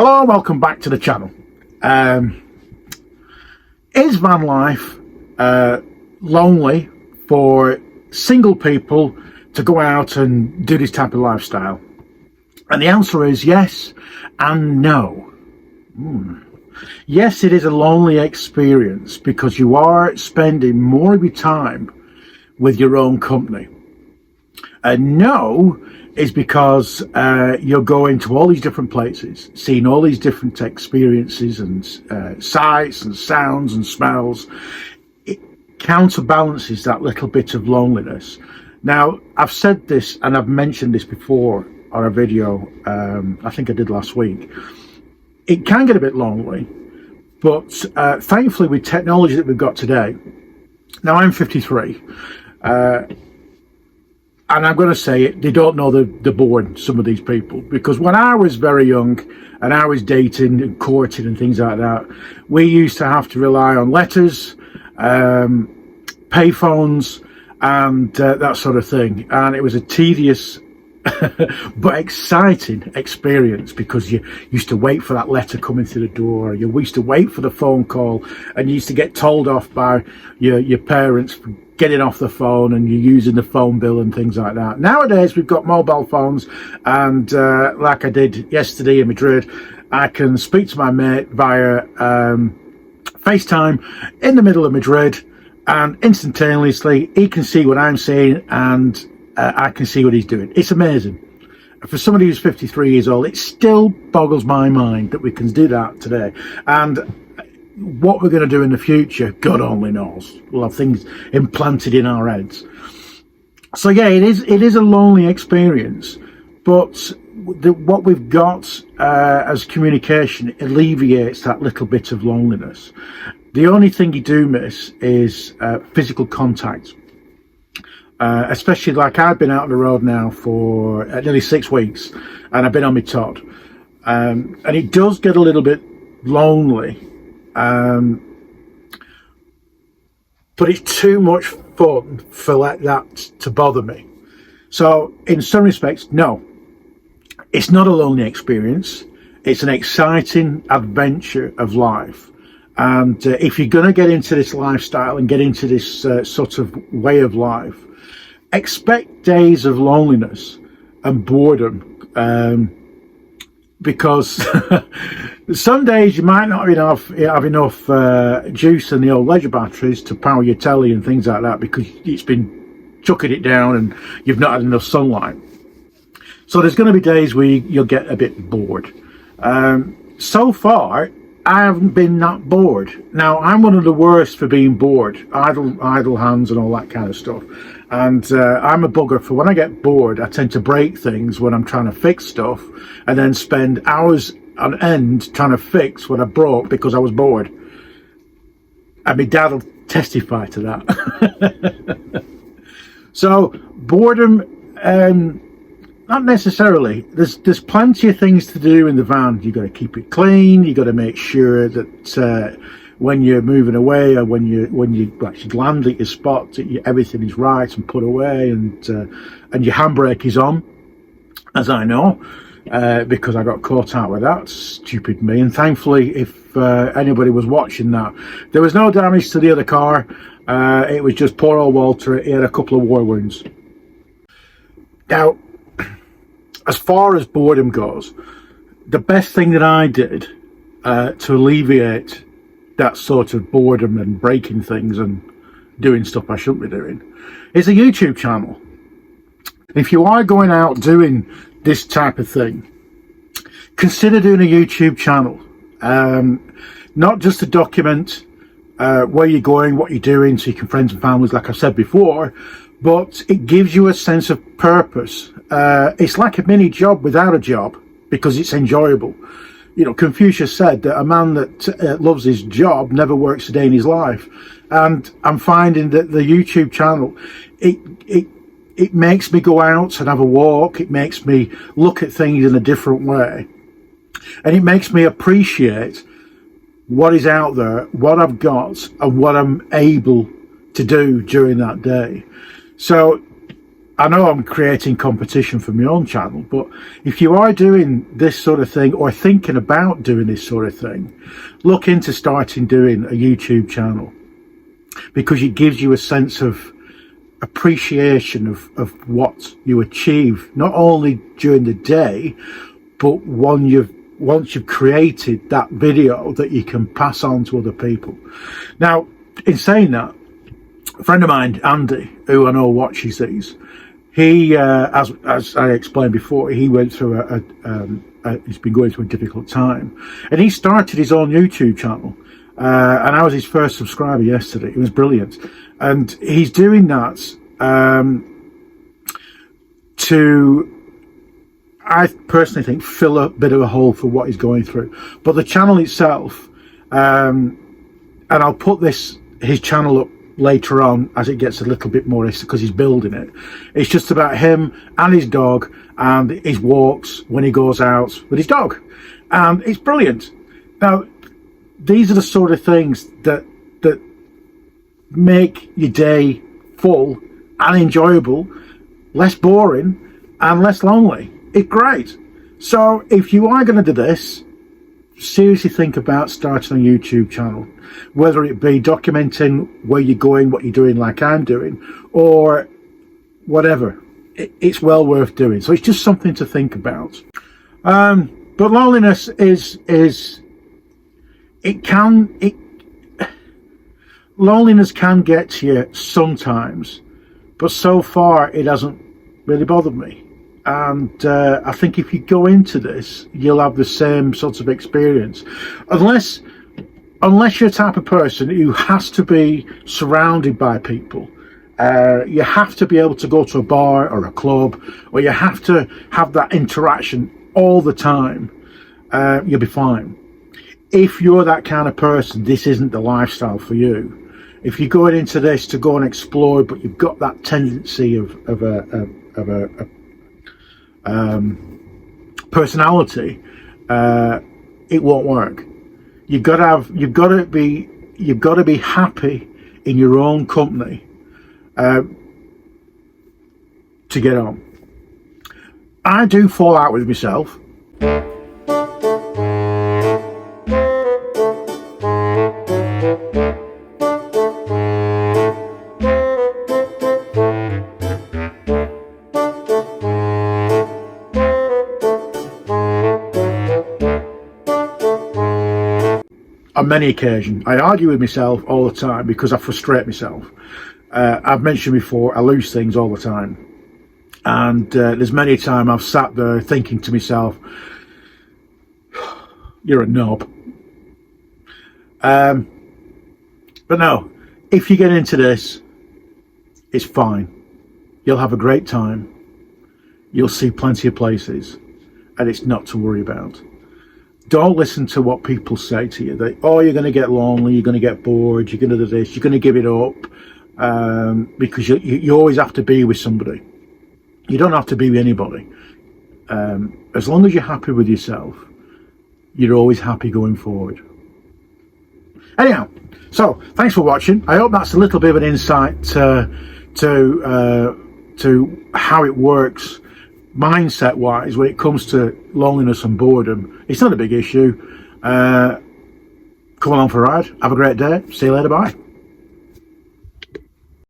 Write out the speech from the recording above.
Hello, welcome back to the channel. Is van life lonely for single people to go out and do this type of lifestyle? And the answer is yes and no. Yes, it is a lonely experience because you are spending more of your time with your own company. And no is because you're going to all these different places, seeing all these different experiences and sights and sounds and smells. It counterbalances that little bit of loneliness. Now, I've said this and I've mentioned this before on a video, I think I did last week. It can get a bit lonely, but thankfully with technology that we've got today, now I'm 53, and I'm going to say it, they don't know the board, some of these people, because when I was very young and I was dating and courting and things like that, we used to have to rely on letters, payphones and that sort of thing. And it was a tedious but exciting experience because you used to wait for that letter coming through the door, you used to wait for the phone call, and you used to get told off by your parents for getting off the phone and you're using the phone bill and things like that. Nowadays we've got mobile phones, and like I did yesterday in Madrid, I can speak to my mate via FaceTime in the middle of Madrid, and instantaneously he can see what I'm saying and I can see what he's doing. It's amazing. For somebody who's 53 years old, it still boggles my mind that we can do that today. And what we're going to do in the future, God only knows. We'll have things implanted in our heads. So yeah, it is a lonely experience, but what we've got as communication alleviates that little bit of loneliness. The only thing you do miss is physical contact. Especially like I've been out on the road now for nearly 6 weeks, and I've been on my Todd, and it does get a little bit lonely, but it's too much fun for that to bother me. So in some respects, no, it's not a lonely experience. It's an exciting adventure of life. And if you're going to get into this lifestyle and get into this sort of way of life, expect days of loneliness and boredom, because some days you might not have enough juice in the old leisure batteries to power your telly and things like that, because it's been chucking it down and you've not had enough sunlight. So there's going to be days where you'll get a bit bored. So far I haven't been that bored. Now, I'm one of the worst for being bored, idle hands and all that kind of stuff. And I'm a bugger for when I get bored, I tend to break things when I'm trying to fix stuff, and then spend hours on end trying to fix what I broke because I was bored. And my dad will testify to that. So boredom, not necessarily. There's plenty of things to do in the van. You've got to keep it clean. You've got to make sure that when you're moving away, or when you actually land at your spot, everything is right and put away, and your handbrake is on, as I know, because I got caught out with that. Stupid me. And thankfully, if anybody was watching that, there was no damage to the other car. It was just poor old Walter. He had a couple of war wounds. Now, as far as boredom goes, the best thing that I did to alleviate that sort of boredom and breaking things and doing stuff I shouldn't be doing is a YouTube channel. If you are going out doing this type of thing, consider doing a YouTube channel, not just to document where you're going, what you're doing, so you can friends and families, like I said before, but it gives you a sense of purpose. It's like a mini job without a job, because it's enjoyable. You know, Confucius said that a man that loves his job never works a day in his life. And I'm finding that the YouTube channel, it makes me go out and have a walk. It makes me look at things in a different way. And it makes me appreciate what is out there, what I've got, and what I'm able to do during that day. So I know I'm creating competition for my own channel, but if you are doing this sort of thing or thinking about doing this sort of thing, look into starting doing a YouTube channel, because it gives you a sense of appreciation of what you achieve, not only during the day, but once you've created that video that you can pass on to other people. Now, in saying that, a friend of mine, Andy, who I know watches these, he, as I explained before, he went through he's been going through a difficult time, and he started his own YouTube channel, and I was his first subscriber yesterday. It was brilliant, and he's doing that to, I personally think, fill a bit of a hole for what he's going through. But the channel itself, and I'll put his channel up later on as it gets a little bit more, because he's building it. It's just about him and his dog and his walks when he goes out with his dog, and it's brilliant. Now, these are the sort of things that make your day full and enjoyable, less boring and less lonely. It's great. So if you are going to do this, seriously think about starting a YouTube channel, whether it be documenting where you're going, what you're doing like I'm doing, or whatever. It's well worth doing. So it's just something to think about. But loneliness loneliness can get to you sometimes, but so far it hasn't really bothered me. And I think if you go into this, you'll have the same sorts of experience, unless you're the type of person who has to be surrounded by people. You have to be able to go to a bar or a club, or you have to have that interaction all the time. You'll be fine. If you're that kind of person, this isn't the lifestyle for you. If you're going into this to go and explore, but you've got that tendency of a personality, it won't work. You've got to be happy in your own company to get on. I do fall out with myself. On many occasions, I argue with myself all the time because I frustrate myself. I've mentioned before, I lose things all the time. And there's many a time I've sat there thinking to myself, you're a knob. But no, if you get into this, it's fine. You'll have a great time. You'll see plenty of places, and it's not to worry about. Don't listen to what people say to you. Oh, you're going to get lonely, you're going to get bored, you're going to do this, you're going to give it up, because you always have to be with somebody. You don't have to be with anybody. As long as you're happy with yourself, you're always happy going forward. Anyhow, so thanks for watching. I hope that's a little bit of an insight to how it works mindset wise when it comes to loneliness and boredom. It's not a big issue. Come along for a ride. Have a great day. See you later. Bye.